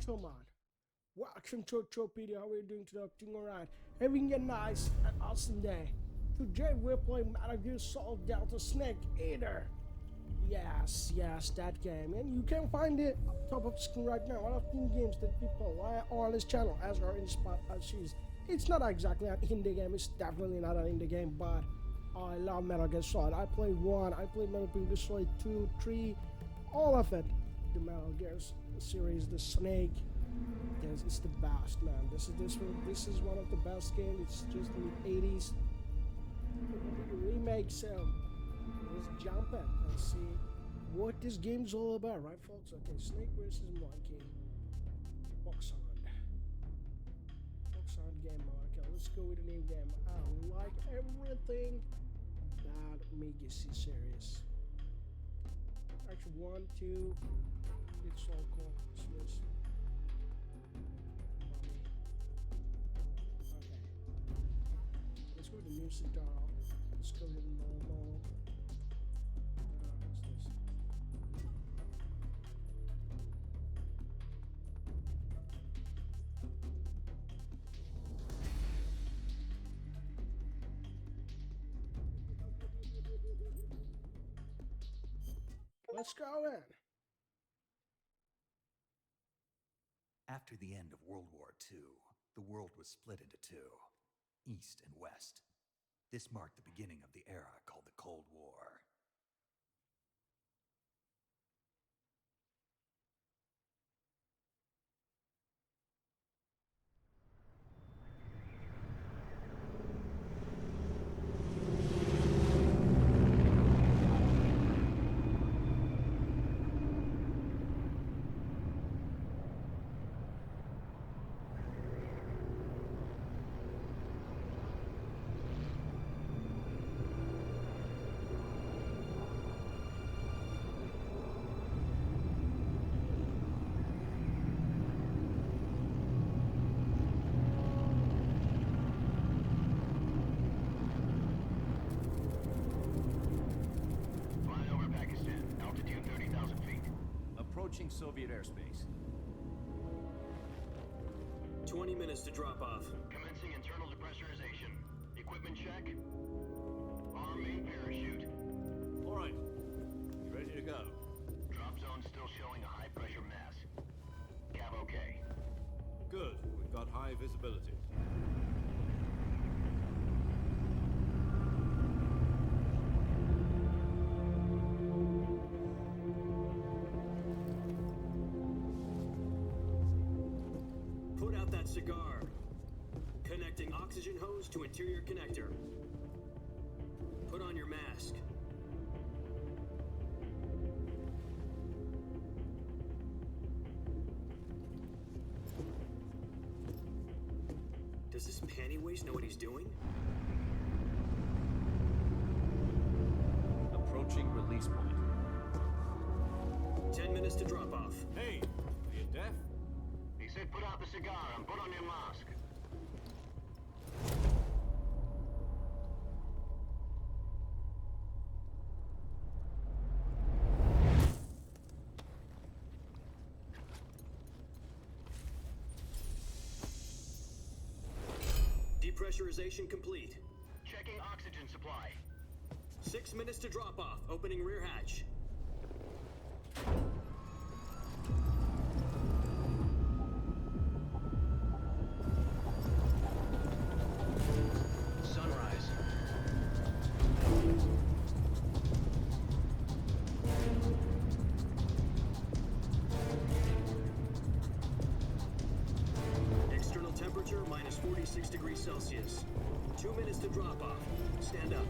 gentlemen, welcome to Ottopedia. How are you doing today? Doing alright. Having a nice and awesome day. Today we're playing Metal Gear Solid Delta Snake Eater. Yes, that game. And you can find it up top of the screen right now. One of the games that people on this channel as are inspired as it's not exactly an indie game. It's definitely not an indie game, but I love Metal Gear Solid. I played 1, I played Metal Gear Solid 2, 3, all of it. The Metal Gear series, the Snake. It's the best, man. This is one of the best games. It's just in the 80s. Remake, so let's jump in and see what this game's all about, right, folks? Okay, Snake versus Monkey. Box on game mode. Okay, let's go with the new game. I like everything that Megis series. Actually, 1, 2, it's all cool. Yes. Okay. Let's go with the music dial. Let's go with normal. What's this? Let's go in. After the end of World War II, the world was split into two, East and West. This marked the beginning of the era called the Cold War. Approaching Soviet airspace. 20 minutes to drop off. Commencing internal depressurization. Equipment check. Arm main parachute. All right. You ready to go? Drop zone still showing a high pressure mass. Cav okay. Good. We've got high visibility. Cigar. Connecting oxygen hose to interior connector. Put on your mask. Does this panty waste know what he's doing? Approaching release point. 10 minutes to drop off. Hey, are you deaf? He said put out the cigar and put on your mask. Depressurization complete. Checking oxygen supply. 6 minutes to drop off. Opening rear hatch. Minus 46 degrees Celsius. 2 minutes to drop off. Stand up.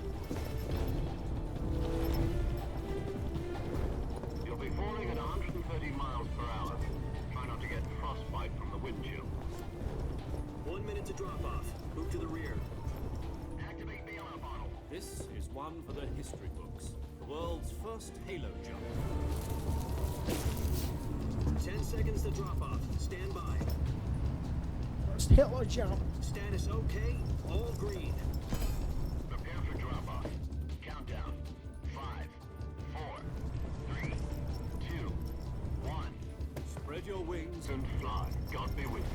You'll be falling at 130 miles per hour. Try not to get frostbite from the wind chill. 1 minute to drop off. Move to the rear. Activate bailout bottle. This is one for the history books. The world's first halo jump. 10 seconds to drop off. Stand by. First halo jump. Status okay. All green. Prepare for drop off. Countdown. 5, 4, 3, 2, 1. Spread your wings guns and fly. God be with you.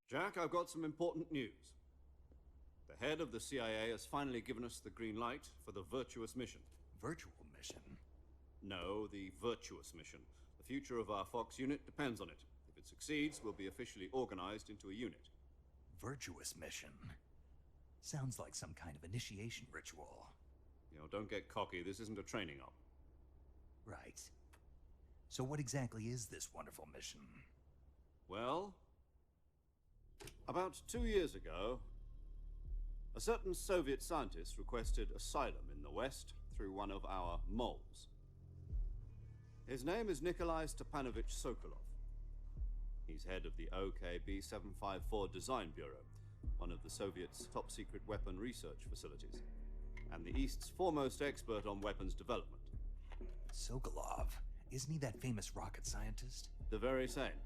Jack, I've got some important news. The head of the CIA has finally given us the green light for the Virtuous Mission. Virtual mission? No, the Virtuous Mission. The future of our Fox unit depends on it. If it succeeds, we'll be officially organized into a unit. Virtuous mission? Sounds like some kind of initiation ritual. You know, don't get cocky. This isn't a training op. Right. So what exactly is this wonderful mission? Well, about 2 years ago, a certain Soviet scientist requested asylum in the West through one of our moles. His name is Nikolai Stepanovich Sokolov. He's head of the OKB 754 Design Bureau, one of the Soviets' top-secret weapon research facilities, and the East's foremost expert on weapons development. Sokolov? Isn't he that famous rocket scientist? The very same.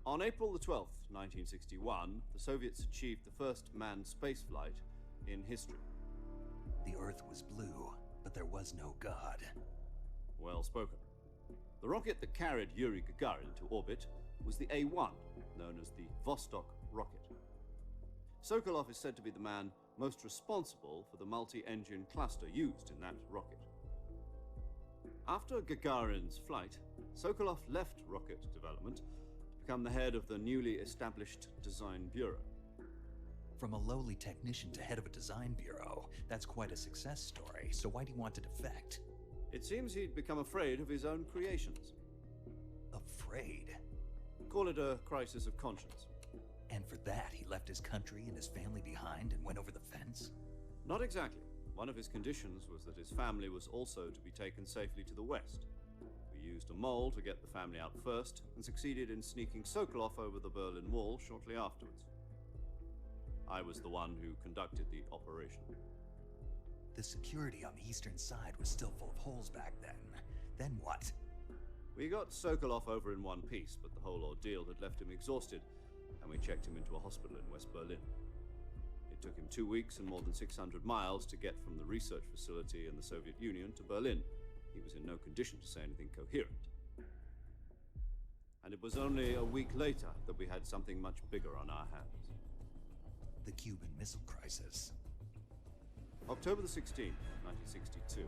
On April the 12th, 1961, the Soviets achieved the first manned spaceflight in history. The Earth was blue, but there was no God. Well spoken. The rocket that carried Yuri Gagarin to orbit was the A-1, known as the Vostok rocket. Sokolov is said to be the man most responsible for the multi-engine cluster used in that rocket. After Gagarin's flight, Sokolov left rocket development to become the head of the newly established Design Bureau. From a lowly technician to head of a design bureau, that's quite a success story, so why do you want to defect? It seems he'd become afraid of his own creations. Afraid? Call it a crisis of conscience. And for that, he left his country and his family behind and went over the fence? Not exactly. One of his conditions was that his family was also to be taken safely to the west. We used a mole to get the family out first, and succeeded in sneaking Sokolov over the Berlin Wall shortly afterwards. I was the one who conducted the operation. The security on the eastern side was still full of holes back then. Then what? We got Sokolov over in one piece, but the whole ordeal had left him exhausted, and we checked him into a hospital in West Berlin. It took him 2 weeks and more than 600 miles to get from the research facility in the Soviet Union to Berlin. He was in no condition to say anything coherent. And it was only a week later that we had something much bigger on our hands. The Cuban Missile Crisis. October the 16th, 1962,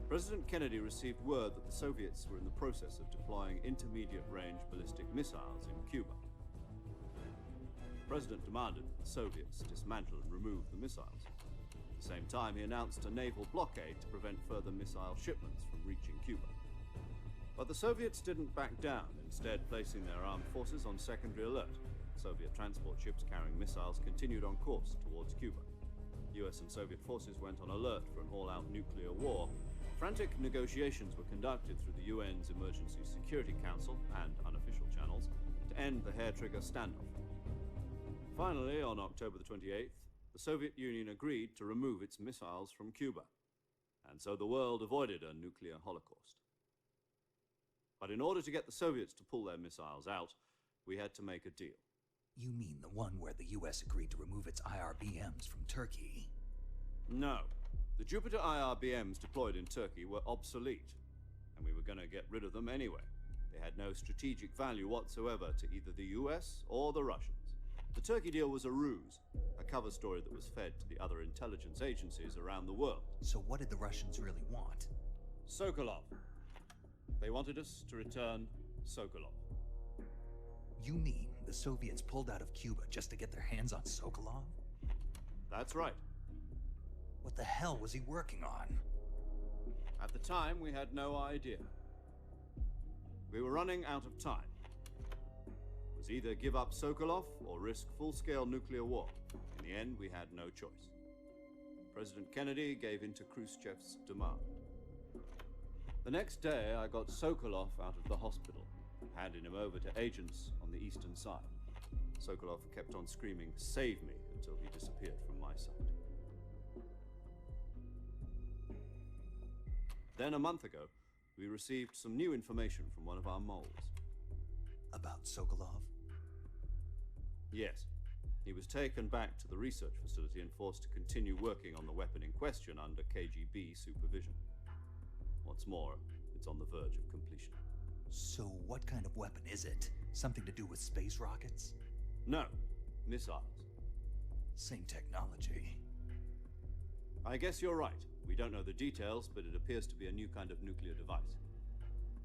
President Kennedy received word that the Soviets were in the process of deploying intermediate-range ballistic missiles in Cuba. The President demanded that the Soviets dismantle and remove the missiles. At the same time, he announced a naval blockade to prevent further missile shipments from reaching Cuba. But the Soviets didn't back down, instead placing their armed forces on secondary alert. Soviet transport ships carrying missiles continued on course towards Cuba. US and Soviet forces went on alert for an all-out nuclear war. Frantic negotiations were conducted through the UN's Emergency Security Council and unofficial channels to end the hair-trigger standoff. Finally, on October the 28th, the Soviet Union agreed to remove its missiles from Cuba, and so the world avoided a nuclear holocaust. But in order to get the Soviets to pull their missiles out, we had to make a deal. You mean the one where the US agreed to remove its IRBMs from Turkey? No. The Jupiter IRBMs deployed in Turkey were obsolete, and we were going to get rid of them anyway. They had no strategic value whatsoever to either the US or the Russians. The Turkey deal was a ruse, a cover story that was fed to the other intelligence agencies around the world. So what did the Russians really want? Sokolov. They wanted us to return Sokolov. You mean the Soviets pulled out of Cuba just to get their hands on Sokolov? That's right. What the hell was he working on? At the time, we had no idea. We were running out of time. It was either give up Sokolov or risk full-scale nuclear war. In the end, we had no choice. President Kennedy gave in to Khrushchev's demand. The next day, I got Sokolov out of the hospital, handing him over to agents on the eastern side. Sokolov kept on screaming, "Save me," until he disappeared from my sight. Then, a month ago, we received some new information from one of our moles. About Sokolov? Yes. He was taken back to the research facility and forced to continue working on the weapon in question under KGB supervision. What's more, it's on the verge of completion. So what kind of weapon is it? Something to do with space rockets? No, missiles. Same technology. I guess you're right. We don't know the details, but it appears to be a new kind of nuclear device.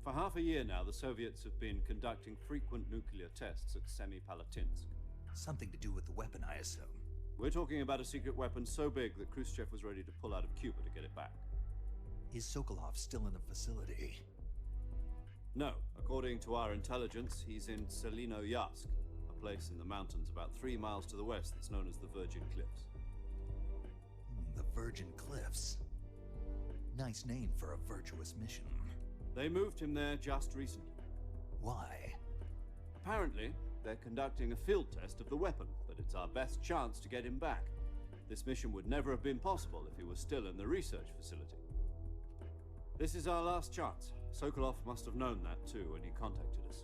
For half a year now, the Soviets have been conducting frequent nuclear tests at Semipalatinsk. Something to do with the weapon, I assume. We're talking about a secret weapon so big that Khrushchev was ready to pull out of Cuba to get it back. Is Sokolov still in the facility? No, according to our intelligence, he's in Selinoyarsk, a place in the mountains about 3 miles to the west that's known as the Virgin Cliffs. The Virgin Cliffs. Nice name for a virtuous mission. They moved him there just recently. Why? Apparently, they're conducting a field test of the weapon, but it's our best chance to get him back. This mission would never have been possible if he was still in the research facility. This is our last chance. Sokolov must have known that too when he contacted us.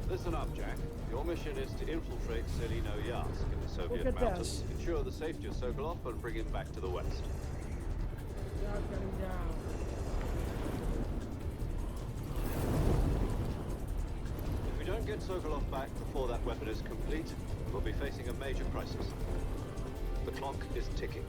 Listen up, Jack. Your mission is to infiltrate Selinoyarsk in the Soviet Look at mountains, this. ensure the safety of Sokolov, and bring him back to the west. Now get him down. If we don't get Sokolov back before that weapon is complete, we'll be facing a major crisis. The clock is ticking.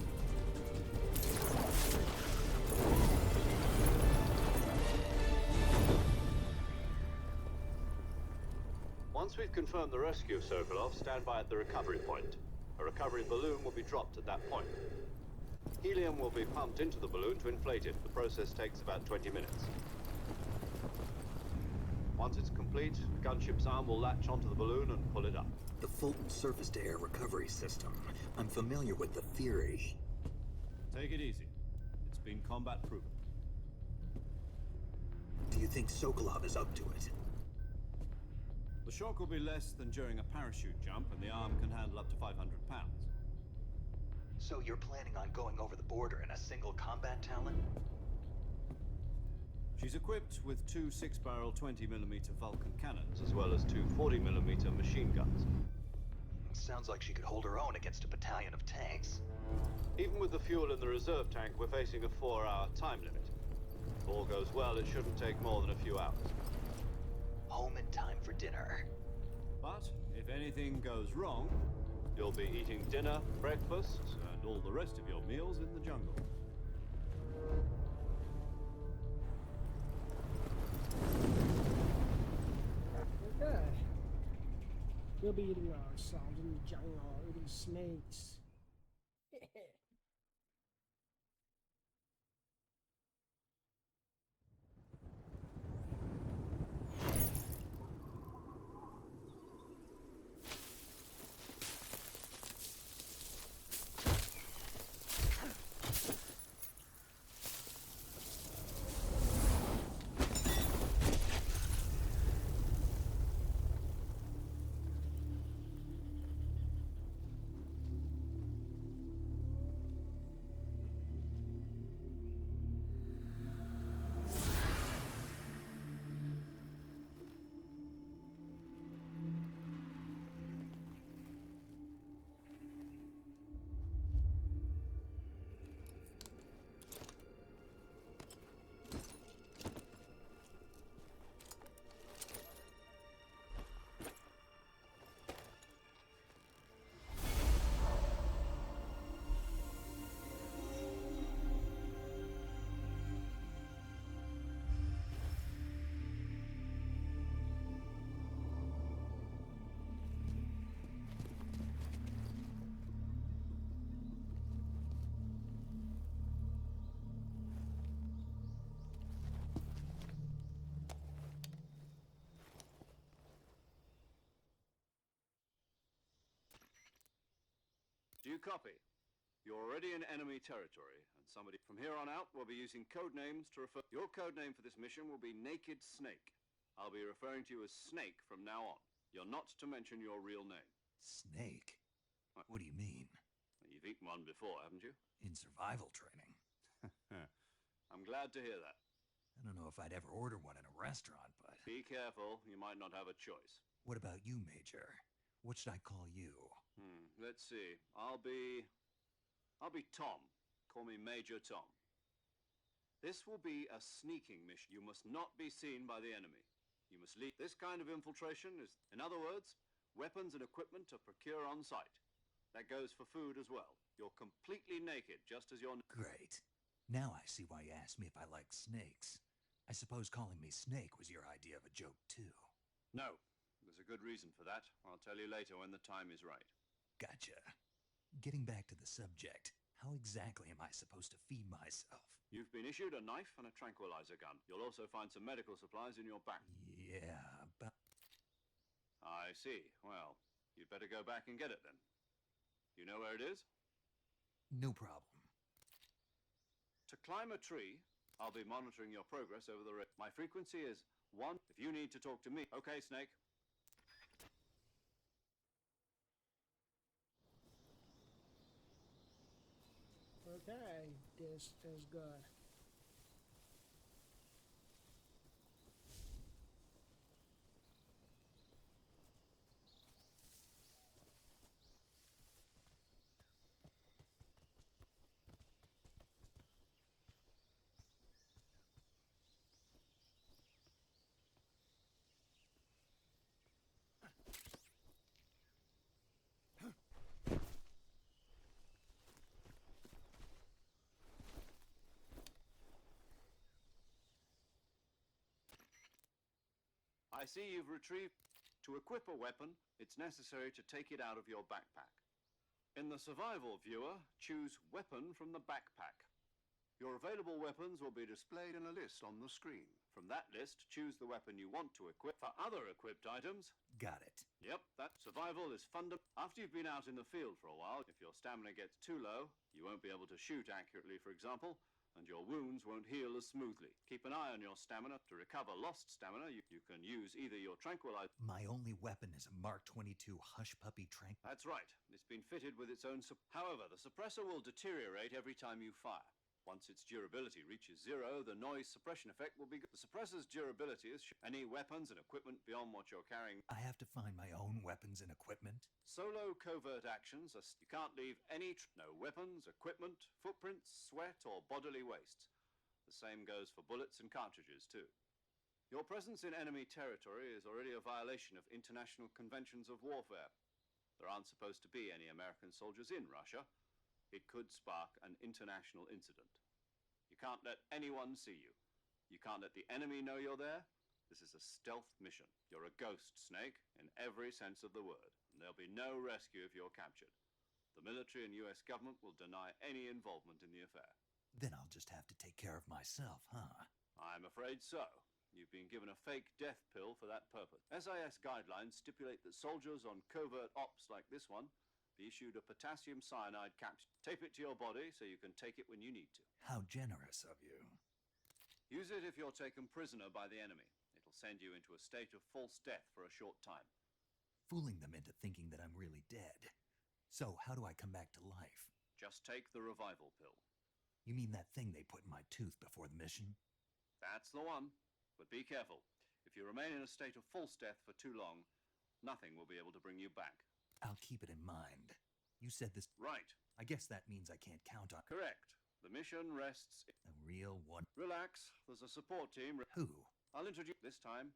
Once we've confirmed the rescue of Sokolov, stand by at the recovery point. A recovery balloon will be dropped at that point. Helium will be pumped into the balloon to inflate it. The process takes about 20 minutes. Once it's complete, the gunship's arm will latch onto the balloon and pull it up. The Fulton surface-to-air recovery system. I'm familiar with the theory. Take it easy. It's been combat proven. Do you think Sokolov is up to it? The shock will be less than during a parachute jump, and the arm can handle up to 500 pounds. So you're planning on going over the border in a single combat Talon? She's equipped with 2 6-barrel 20mm Vulcan cannons, as well as 2 40mm machine guns. Sounds like she could hold her own against a battalion of tanks. Even with the fuel in the reserve tank, we're facing a 4-hour time limit. If all goes well, it shouldn't take more than a few hours. Home in time for dinner. But if anything goes wrong, you'll be eating dinner, breakfast, and all the rest of your meals in the jungle. Okay. We'll be eating ourselves in the jungle, eating snakes. you copy? You're already in enemy territory, and somebody from here on out will be using code names to refer. Your code name for this mission will be Naked Snake. I'll be referring to you as Snake from now on. You're not to mention your real name. Snake? What do you mean? You've eaten one before, haven't you? In survival training? I'm glad to hear that. I don't know if I'd ever order one in a restaurant, but... Be careful, you might not have a choice. What about you, Major? What should I call you? Let's see. I'll be Tom. Call me Major Tom. This will be a sneaking mission. You must not be seen by the enemy. You must lead. This kind of infiltration is, in other words, weapons and equipment to procure on site. That goes for food as well. You're completely naked, just as you're... Great. Now I see why you asked me if I like snakes. I suppose calling me Snake was your idea of a joke, too. No. There's a good reason for that. I'll tell you later when the time is right. Gotcha. Getting back to the subject, how exactly am I supposed to feed myself? You've been issued a knife and a tranquilizer gun. You'll also find some medical supplies in your back. Yeah, but... I see. Well, you'd better go back and get it then. You know where it is? No problem. To climb a tree, I'll be monitoring your progress over the... My frequency is 1. If you need to talk to me... Okay, Snake. Okay, this is good. I see you've retrieved... To equip a weapon, it's necessary to take it out of your backpack. In the survival viewer, choose Weapon from the backpack. Your available weapons will be displayed in a list on the screen. From that list, choose the weapon you want to equip. For other equipped items... Got it. Yep, that survival is fundamental. After you've been out in the field for a while, if your stamina gets too low, you won't be able to shoot accurately, for example, and your wounds won't heal as smoothly. Keep an eye on your stamina. To recover lost stamina, you can use either your tranquilizer... My only weapon is a Mark 22 Hush Puppy tranq... That's right. It's been fitted with its own... However, the suppressor will deteriorate every time you fire. Once its durability reaches 0, the noise suppression effect will be... The suppressor's durability is... Any weapons and equipment beyond what you're carrying... I have to find my own weapons and equipment? Solo covert actions are... You can't leave any... No weapons, equipment, footprints, sweat, or bodily wastes. The same goes for bullets and cartridges, too. Your presence in enemy territory is already a violation of international conventions of warfare. There aren't supposed to be any American soldiers in Russia. It could spark an international incident. You can't let anyone see you. You can't let the enemy know you're there. This is a stealth mission. You're a ghost, Snake, in every sense of the word, and there'll be no rescue if you're captured. The military and US government will deny any involvement in the affair. Then I'll just have to take care of myself, huh? I'm afraid so. You've been given a fake death pill for that purpose. SIS guidelines stipulate that soldiers on covert ops like this one be issued a potassium cyanide capsule. Tape it to your body so you can take it when you need to. How generous of you. Use it if you're taken prisoner by the enemy. It'll send you into a state of false death for a short time. Fooling them into thinking that I'm really dead. So, how do I come back to life? Just take the revival pill. You mean that thing they put in my tooth before the mission? That's the one. But be careful. If you remain in a state of false death for too long, nothing will be able to bring you back. I'll keep it in mind. You said this... Right. I guess that means I can't count on... Correct. The mission rests... A real one... Relax. There's a support team... Who? I'll introduce... This time,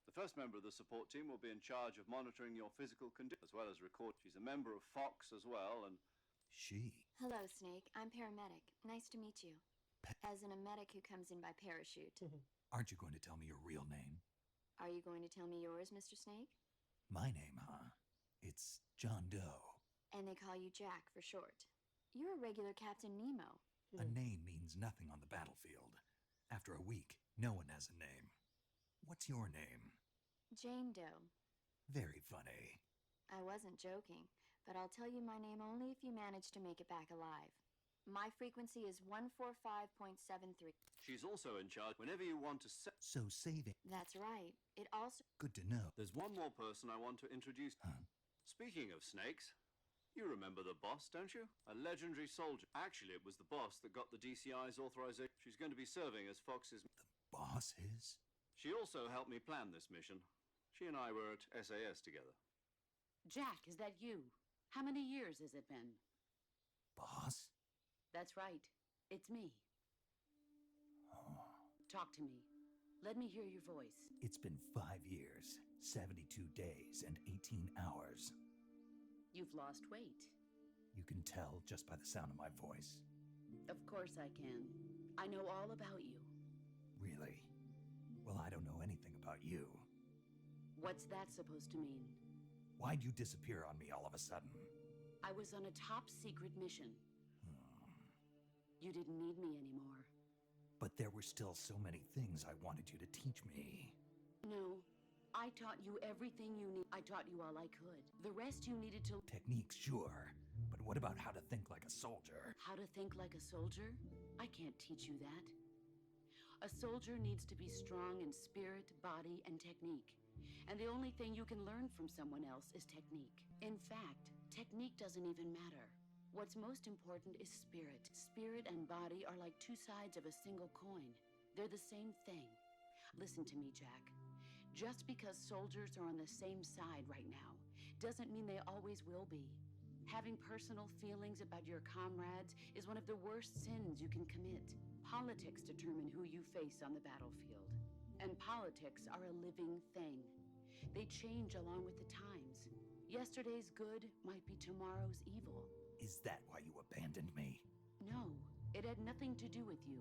the first member of the support team will be in charge of monitoring your physical condition, as well as record... She's a member of Fox as well, and... She? Hello, Snake. I'm paramedic. Nice to meet you. As in a medic who comes in by parachute. Aren't you going to tell me your real name? Are you going to tell me yours, Mr. Snake? My name, huh? It's John Doe. And they call you Jack for short. You're a regular Captain Nemo. A name means nothing on the battlefield. After a week, no one has a name. What's your name? Jane Doe. Very funny. I wasn't joking. But I'll tell you my name only if you manage to make it back alive. My frequency is 145.73. She's also in charge whenever you want to set. So saving. That's right. It also... Good to know. There's one more person I want to introduce. Huh? Speaking of snakes, you remember the boss, don't you? A legendary soldier. Actually, it was the boss that got the DCI's authorization. She's going to be serving as Fox's... Boss is? She also helped me plan this mission. She and I were at SAS together. Jack, is that you? How many years has it been? Boss? That's right. It's me. Oh. Talk to me. Let me hear your voice. It's been 5 years, 72 days, and 18 hours. You've lost weight. You can tell just by the sound of my voice. Of course I can. I know all about you. Really? Well, I don't know anything about you. What's that supposed to mean? Why'd you disappear on me all of a sudden? I was on a top secret mission. You didn't need me anymore. But there were still so many things I wanted you to teach me. No. I taught you everything you need. I taught you all I could. The rest you needed to... Techniques, sure. But what about how to think like a soldier? How to think like a soldier? I can't teach you that. A soldier needs to be strong in spirit, body, and technique. And the only thing you can learn from someone else is technique. In fact, technique doesn't even matter. What's most important is spirit. Spirit and body are like two sides of a single coin. They're the same thing. Listen to me, Jack. Just because soldiers are on the same side right now doesn't mean they always will be. Having personal feelings about your comrades is one of the worst sins you can commit. Politics determine who you face on the battlefield. And politics are a living thing. They change along with the times. Yesterday's good might be tomorrow's evil. Is that why you abandoned me? No, it had nothing to do with you.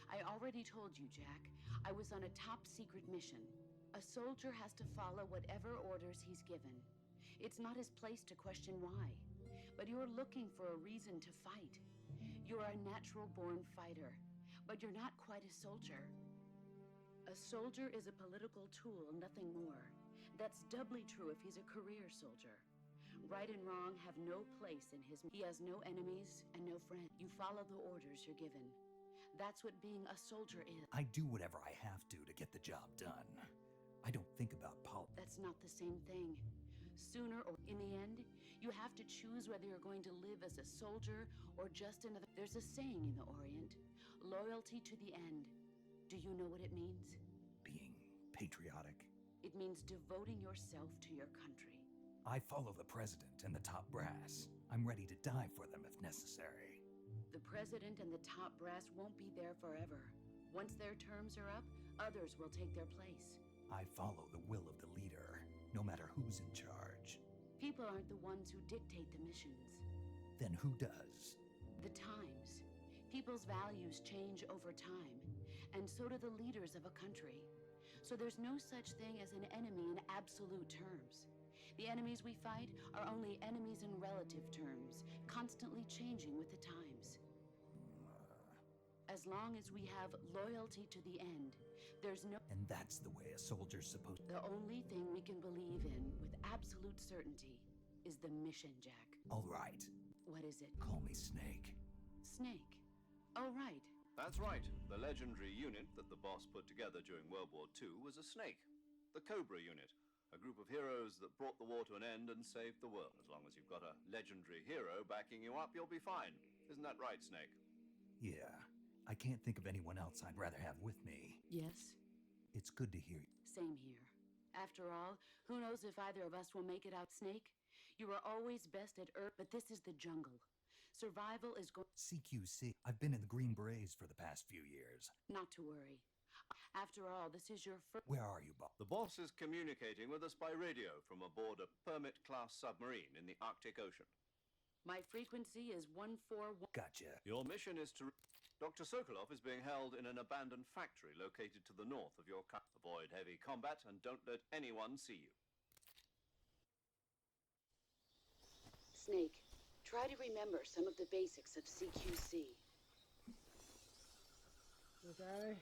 I already told you, Jack. I was on a top secret mission. A soldier has to follow whatever orders he's given. It's not his place to question why. But you're looking for a reason to fight. You're a natural-born fighter, but you're not quite a soldier. A soldier is a political tool, nothing more. That's doubly true if he's a career soldier. Right and wrong have no place in his... He has no enemies and no friends. You follow the orders you're given. That's what being a soldier is. I do whatever I have to get the job done. I don't think about politics. That's not the same thing. Sooner or in the end, you have to choose whether you're going to live as a soldier or just another... There's a saying in the Orient, loyalty to the end. Do you know what it means? Being patriotic. It means devoting yourself to your country. I follow the president and the top brass. I'm ready to die for them if necessary. The president and the top brass won't be there forever. Once their terms are up, others will take their place. I follow the will of the leader, no matter who's in charge. People aren't the ones who dictate the missions. Then who does? The times. People's values change over time, and so do the leaders of a country. So there's no such thing as an enemy in absolute terms. The enemies we fight are only enemies in relative terms, constantly changing with the times. As long as we have loyalty to the end, there's no... And that's the way a soldier's supposed... The only thing we can believe in with absolute certainty is the mission, Jack. All right. What is it? Call me Snake. Snake. Oh, right. That's right. The legendary unit that the boss put together during World War II was a snake. The Cobra unit. A group of heroes that brought the war to an end and saved the world. As long as you've got a legendary hero backing you up, you'll be fine. Isn't that right, Snake? Yeah. I can't think of anyone else I'd rather have with me. Yes? It's good to hear you. Same here. After all, who knows if either of us will make it out, Snake? You are always best at Earth, but this is the jungle. Survival is going... CQC. I've been in the Green Berets for the past few years. Not to worry. After all, this is your first... Where are you, Bob? The boss is communicating with us by radio from aboard a Permit-class submarine in the Arctic Ocean. My frequency is 141... Gotcha. Your mission is to... Dr. Sokolov is being held in an abandoned factory located to the north of your country. Avoid heavy combat and don't let anyone see you. Snake, try to remember some of the basics of CQC. Okay.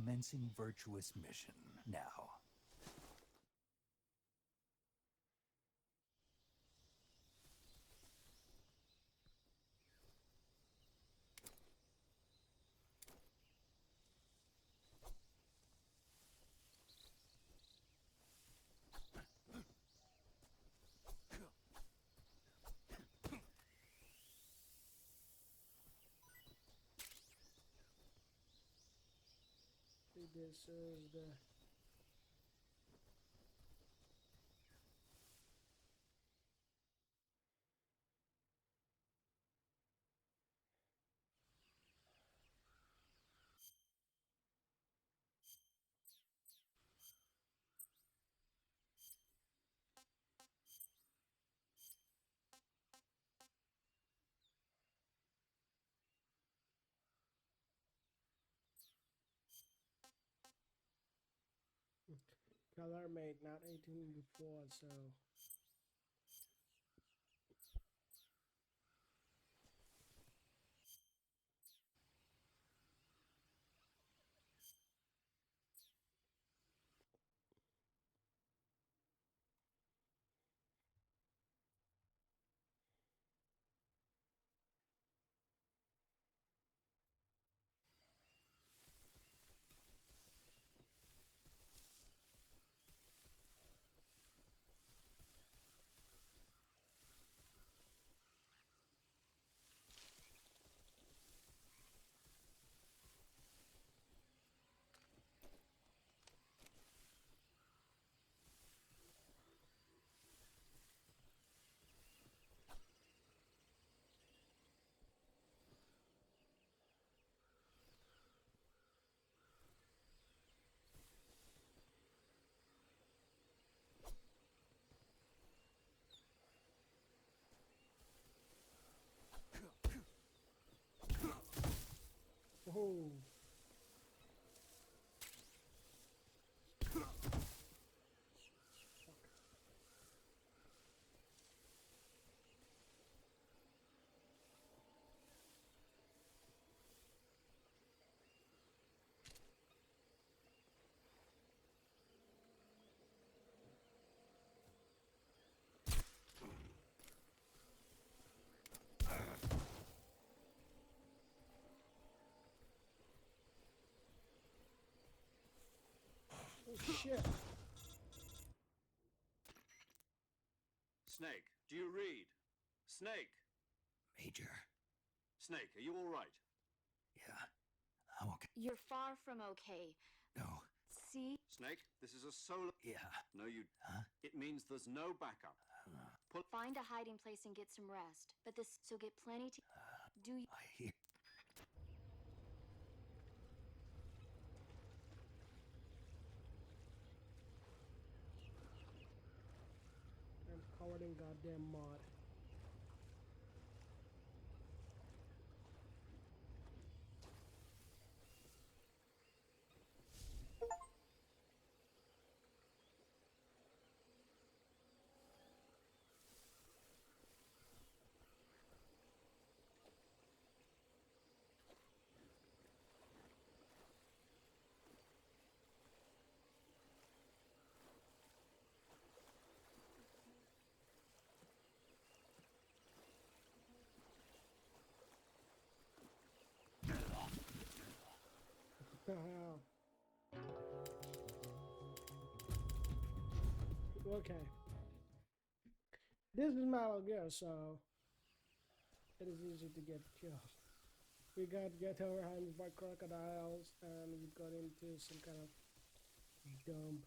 Commencing Virtuous Mission now. This is the color made not 18 before, so oh. Oh shit. Snake, do you read? Snake! Major. Snake, are you all right? Yeah, I'm okay. You're far from okay. No. See? Snake, this is a solar... Yeah. No, you... Huh? It means there's no backup. Find a hiding place and get some rest. But this, so get plenty to... Do you... I hear. I'm covered in goddamn mud. Okay. This is Metal Gear, so it is easy to get killed. We got get our hands by crocodiles, and we got into some kind of dump.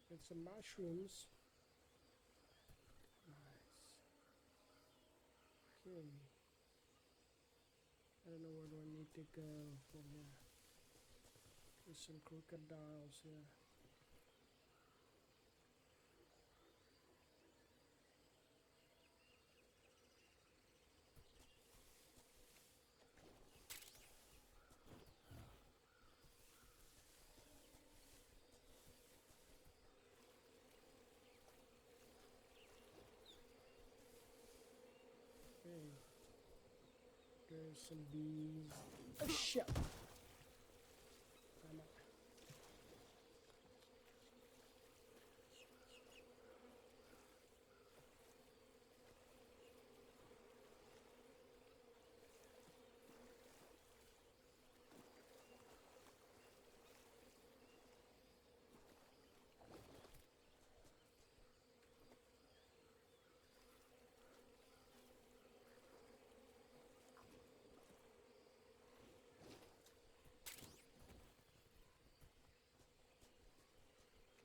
Get some mushrooms. Nice. Okay. I don't know where do I need to go from here. There's some crocodiles here. There's some bees. Oh shit! Damn it.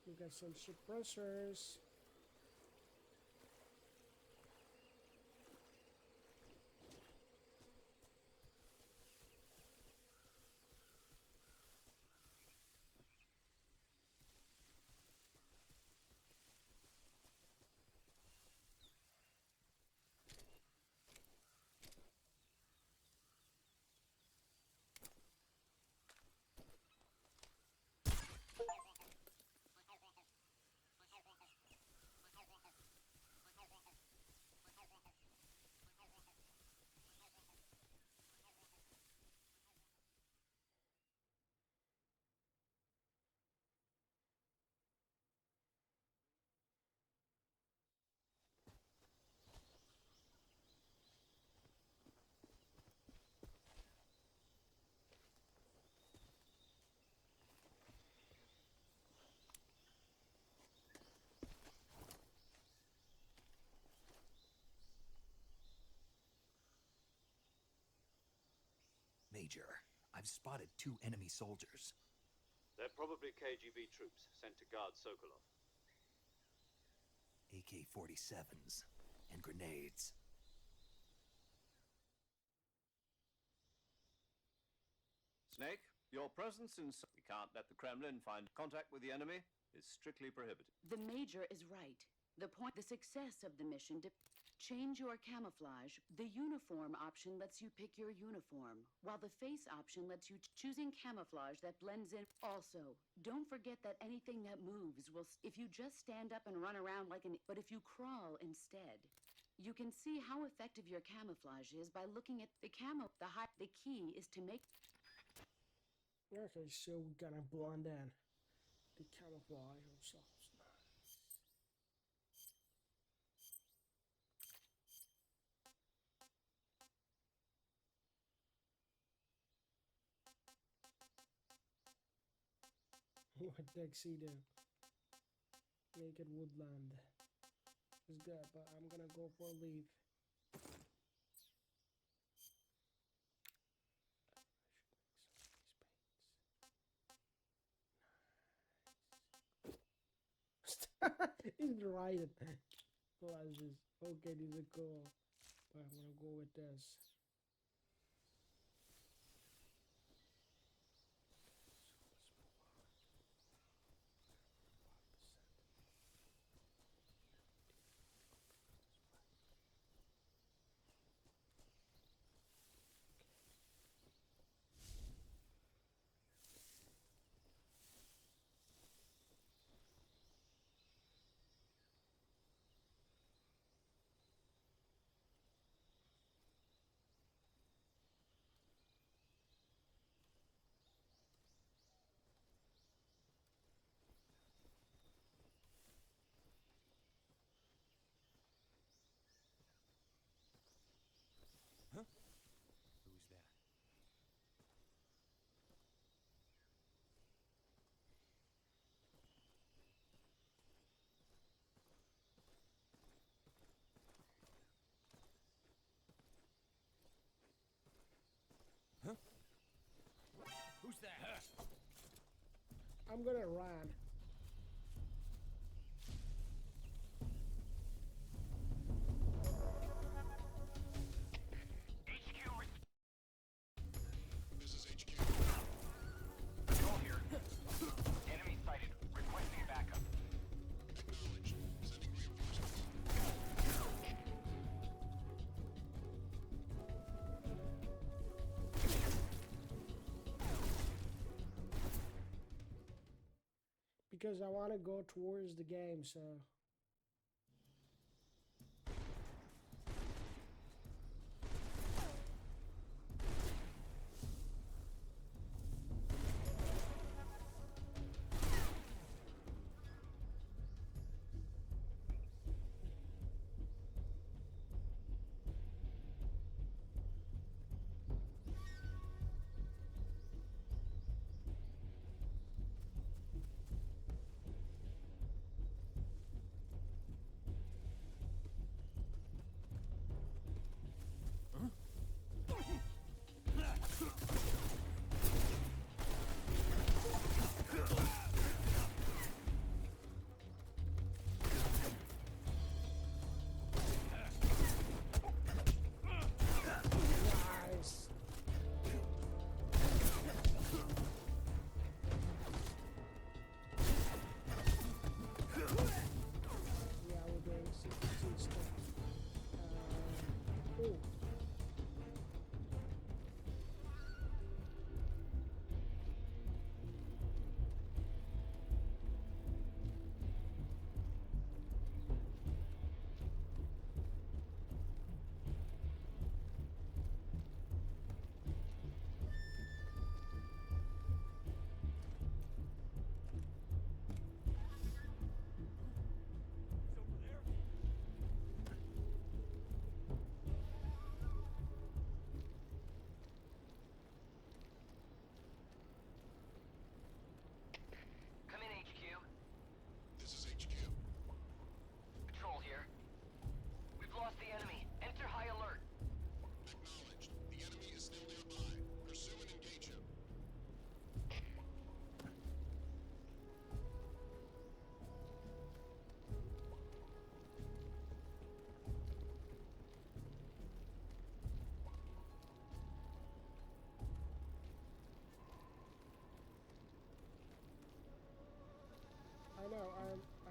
We got some suppressors. Major, I've spotted 2 enemy soldiers. They're probably KGB troops sent to guard Sokolov. AK-47s and grenades. Snake, your presence in... We can't let the Kremlin find contact with the enemy is strictly prohibited. The Major is right. The success of the mission change your camouflage. The uniform option lets you pick your uniform, while the face option lets you choosing camouflage that blends in. Also, don't forget that anything that moves will, if you just stand up and run around like but if you crawl instead, you can see how effective your camouflage is by looking at the The key is to make... Okay, so we're gonna blend in the camouflage ourselves. What tuxedo? Naked woodland. It's good, but I'm gonna go for a leave. He's right. Glasses. Okay, these are cool. But I'm gonna go with this. Who's that? Huh? Who's that? I'm gonna run. This is HQ. Control here. Enemy sighted. Requesting backup. Acknowledged. Sending reinforcements. Because I want to go towards the game, so...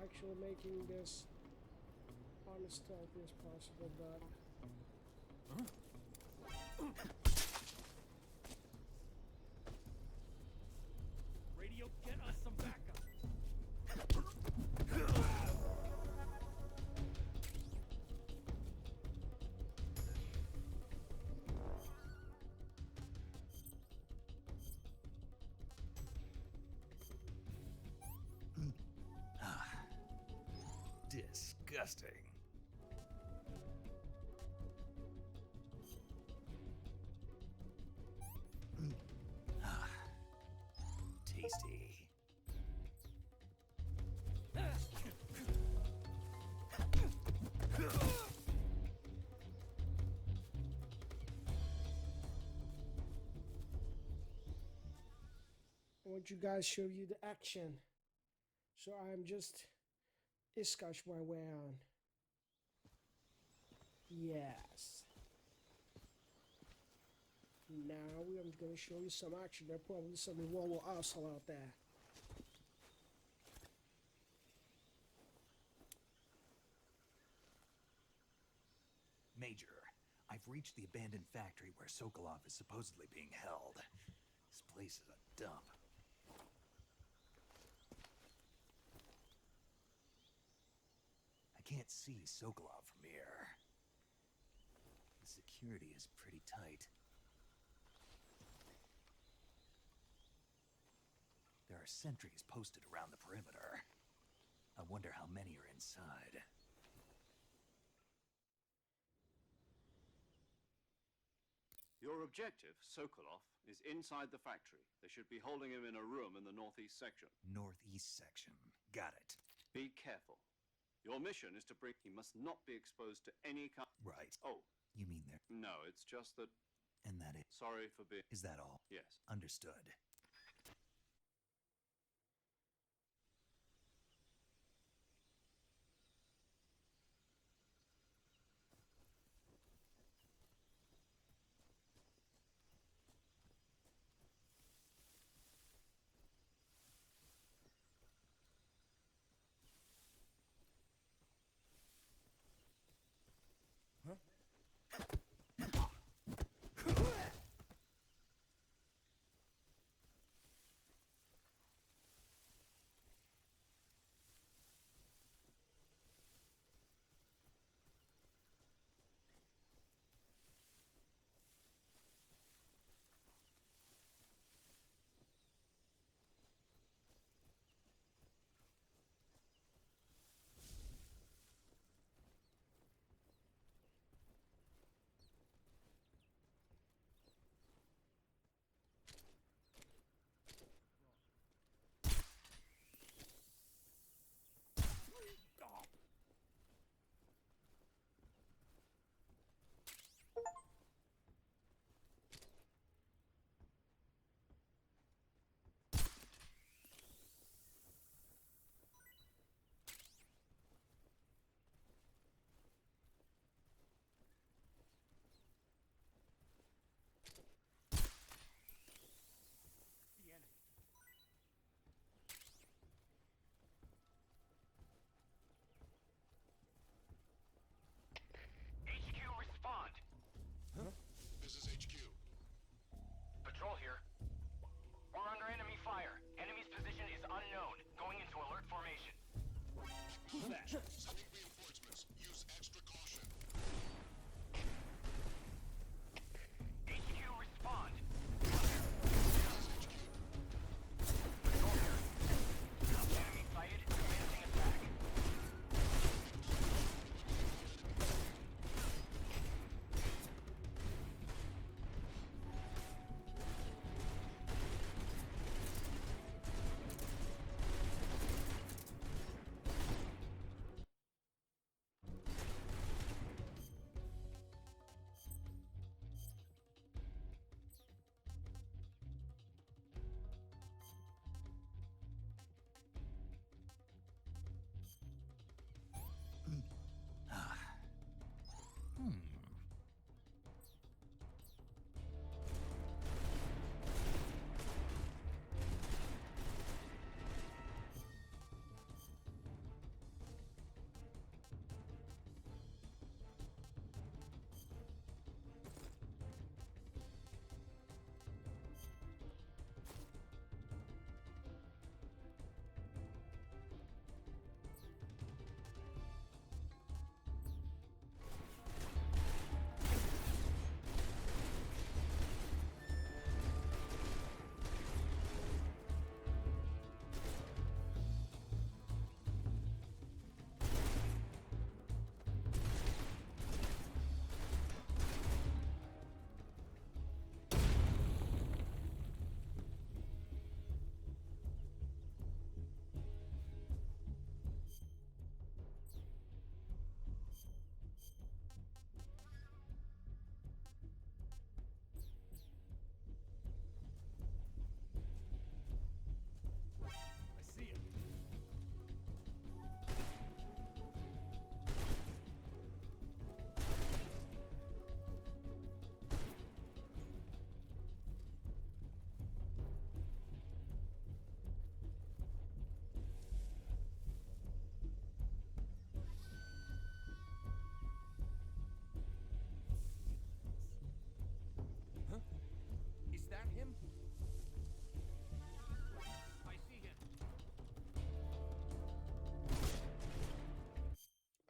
actually making this on as stealthy as possible, but Radio, get us some backup. Disgusting. Tasty. I want you guys to show you the action. So I'm just scotch my way on. Yes. Now I'm going to show you some action. There's probably some Rollo Ocelot out there. Major, I've reached the abandoned factory where Sokolov is supposedly being held. This place is a dump. I can't see Sokolov from here. The security is pretty tight. There are sentries posted around the perimeter. I wonder how many are inside. Your objective, Sokolov, is inside the factory. They should be holding him in a room in the northeast section. Northeast section. Got it. Be careful. Your mission is to bring... He must not be exposed to any kind... Right. Oh. You mean there? No, it's just that... And that it... Sorry for being... Is that all? Yes. Understood.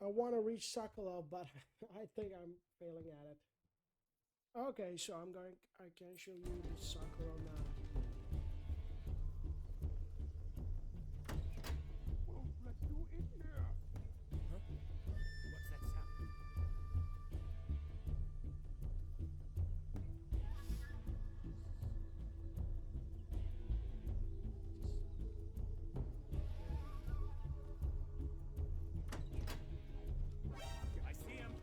want to reach Sokolov, but I think I'm failing at it. Okay, so I can show you the Sokolov now. Won't let you in here. Huh? What's that sound? I see him.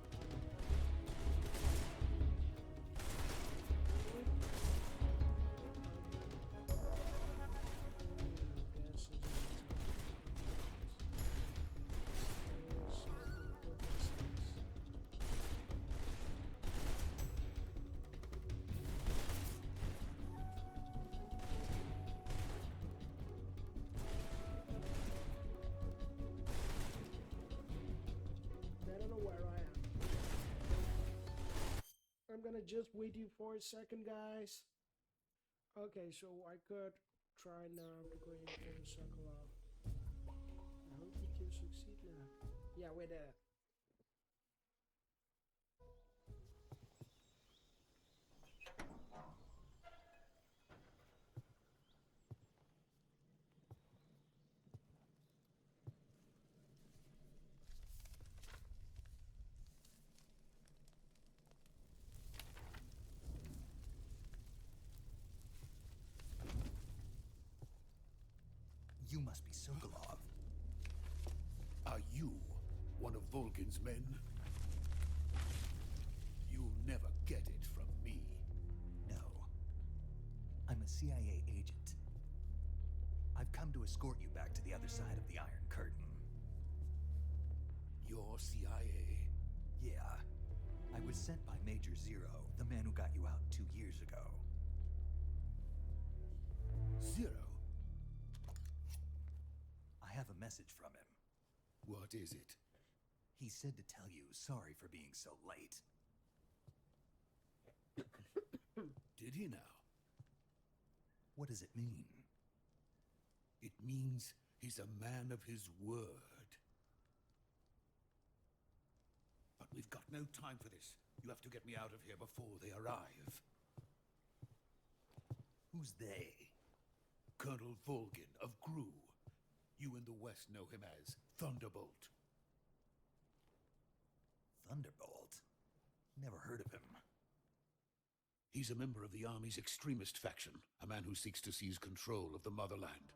I don't know where I am. I'm gonna just wait you for a second, guys. Okay, so I could try now to go into Sokolov. I hope we can succeed now. Yeah, we're there. You must be Sokolov. Are you one of Volgin's men? You'll never get it from me. No. I'm a CIA agent. I've come to escort you back to the other side of the Iron Curtain. You're CIA? Yeah. I was sent by Major Zero, the man who got you out 2 years ago. Zero? I have a message from him. What is it? He said to tell you sorry for being so late. Did he now? What does it mean? It means he's a man of his word. But we've got no time for this. You have to get me out of here before they arrive. Who's they? Colonel Volgin of GRU. You in the West know him as Thunderbolt. Thunderbolt? Never heard of him. He's a member of the Army's extremist faction, a man who seeks to seize control of the motherland.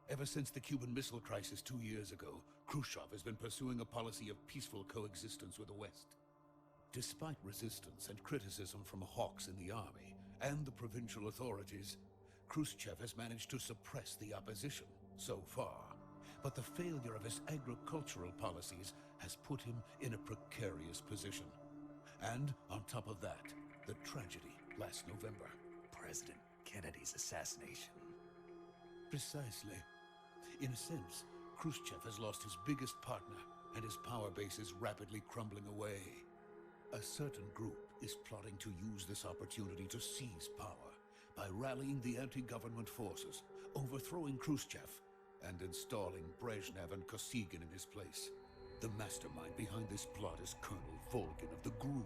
Ever since the Cuban Missile Crisis 2 years ago, Khrushchev has been pursuing a policy of peaceful coexistence with the West. Despite resistance and criticism from hawks in the Army and the provincial authorities, Khrushchev has managed to suppress the opposition so far. But the failure of his agricultural policies has put him in a precarious position. And on top of that, the tragedy last November. President Kennedy's assassination. Precisely. In a sense, Khrushchev has lost his biggest partner, and his power base is rapidly crumbling away. A certain group is plotting to use this opportunity to seize power by rallying the anti-government forces, overthrowing Khrushchev, and installing Brezhnev and Kosygin in his place. The mastermind behind this plot is Colonel Volgin of the GRU.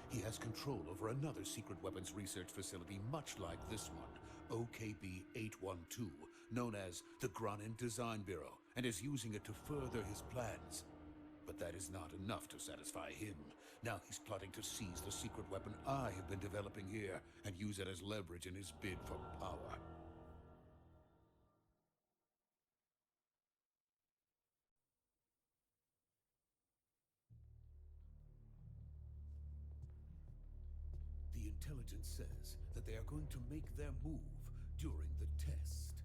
He has control over another secret weapons research facility much like this one, OKB-812, known as the Granin Design Bureau, and is using it to further his plans. But that is not enough to satisfy him. Now he's plotting to seize the secret weapon I have been developing here and use it as leverage in his bid for power. The intelligence says that they are going to make their move during the test.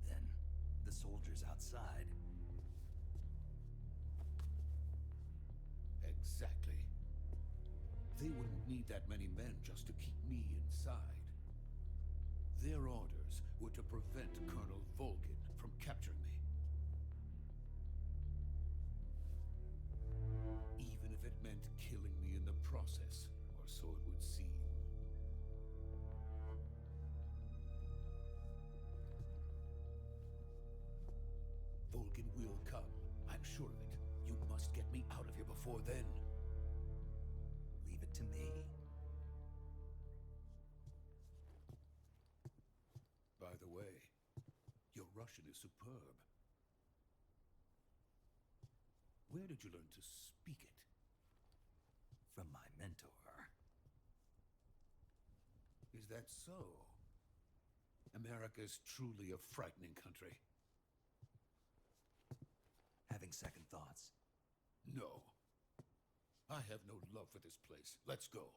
Then, the soldiers outside. Exactly. They wouldn't need that many men just to keep me inside. Their orders were to prevent Colonel Volgin from capturing me. Even if it meant killing me in the process, or so it would seem. Volgin will come, I'm sure of it. You least get me out of here before then. Leave it to me. By the way, your Russian is superb. Where did you learn to speak it? From my mentor. Is that so? America's truly a frightening country. Having second thoughts. No. I have no love for this place. Let's go.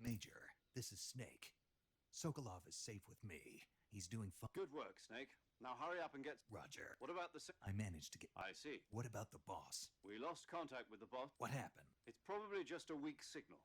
Major, this is Snake. Sokolov is safe with me. He's doing fine. Good work, Snake. Now hurry up and get... Roger. What about the... I managed to get... I see. What about the boss? We lost contact with the boss. What happened? It's probably just a weak signal.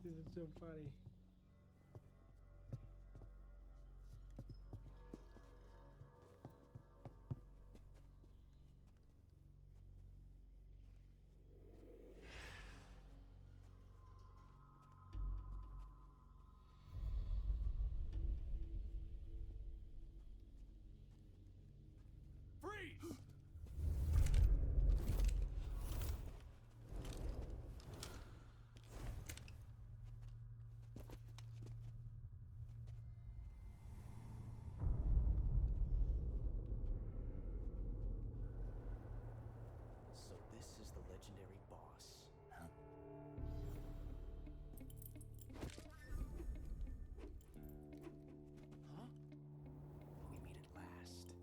This is so funny. Freeze! So this is the legendary boss. Huh? Huh? We meet at last.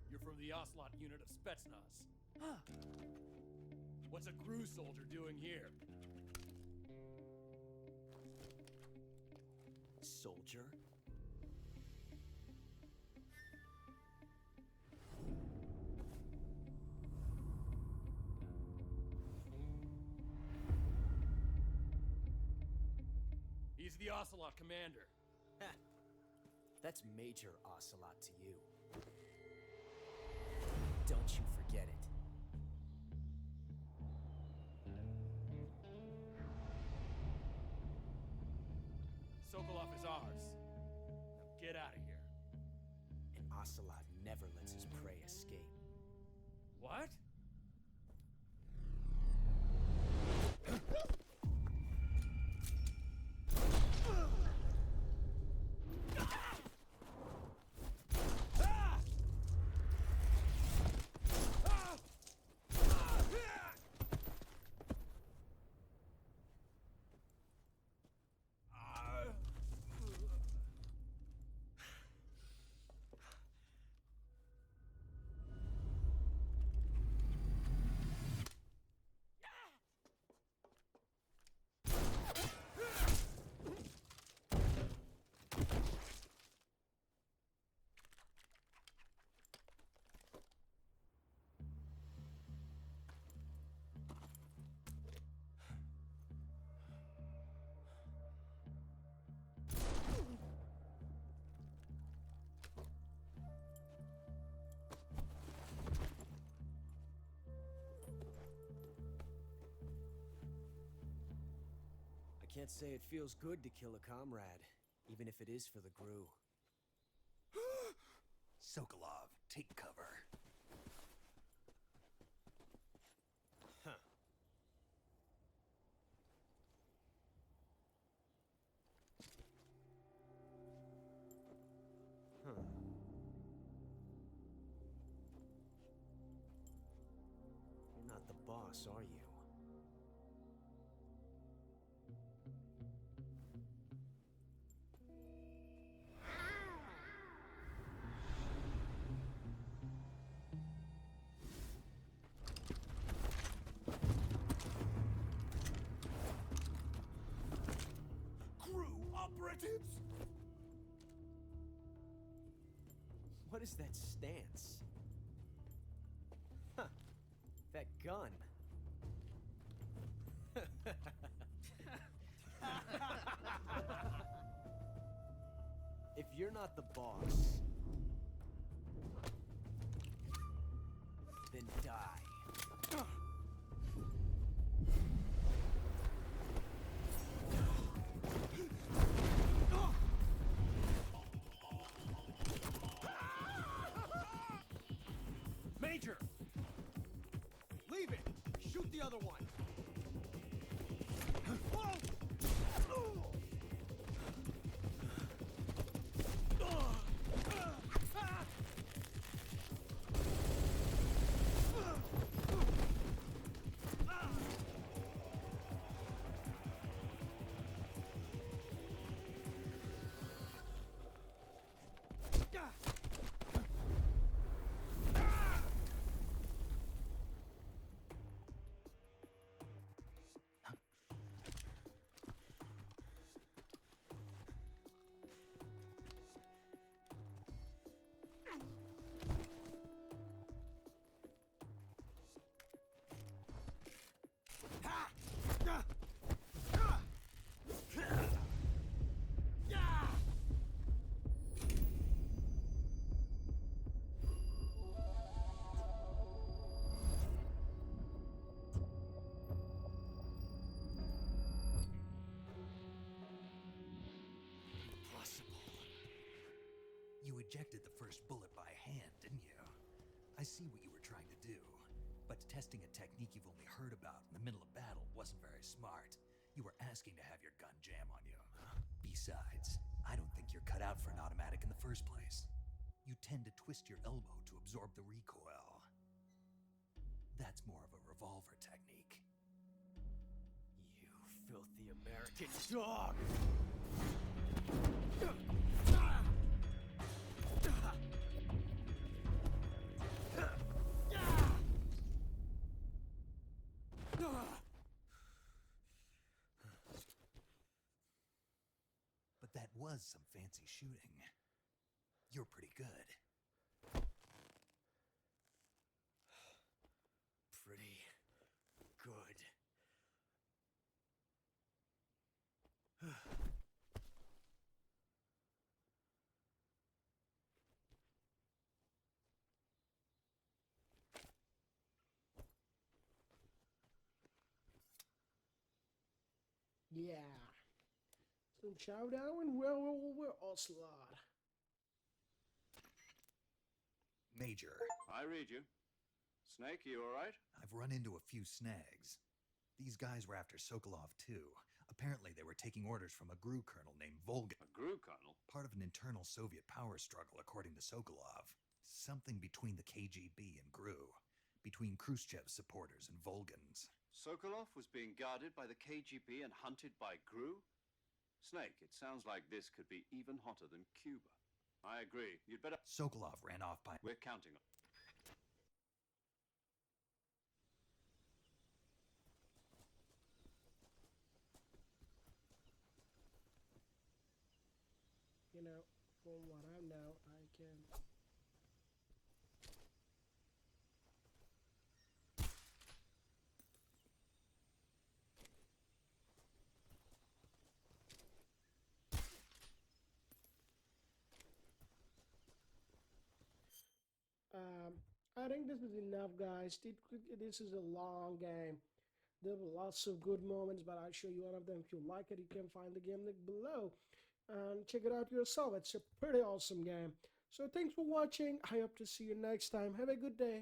You're from the Ocelot unit of Spetsnaz. Huh. What's a crew soldier doing here? Soldier? He's the Ocelot commander. Ha! That's Major Ocelot to you. Don't you forget it. Sokolov is ours. Now get out of here. And Ocelot never lets his prey escape. What? I can't say it feels good to kill a comrade, even if it is for the GRU. Sokolov, take cover. Huh. Huh. boss, are you? Operatives? What is that stance? Huh. That gun. If you're not the boss, then die. Major! Leave it! Shoot the other one! Whoa! You ejected the first bullet by hand, didn't you? I see what you were trying to do. But testing a technique you've only heard about in the middle of battle wasn't very smart. You were asking to have your gun jam on you. Besides, I don't think you're cut out for an automatic in the first place. You tend to twist your elbow to absorb the recoil. That's more of a revolver technique. You filthy American dog! But that was some fancy shooting. You're pretty good. Pretty good. Yeah. Some showdown and we're Ocelot. Major. I read you. Snake, you alright? I've run into a few snags. These guys were after Sokolov too. Apparently they were taking orders from a GRU colonel named Volgan. A GRU colonel? Part of an internal Soviet power struggle, according to Sokolov. Something between the KGB and GRU. Between Khrushchev's supporters and Volgan's. Sokolov was being guarded by the KGB and hunted by GRU? Snake, it sounds like this could be even hotter than Cuba. I agree. You'd better... Sokolov ran off by... We're counting on... You know, from what I know, I can... I think this is enough, guys. This is a long game. There were lots of good moments, but I'll show you one of them. If you like it, you can find the game link below and check it out yourself. It's a pretty awesome game. So thanks for watching. I hope to see you next time. Have a good day.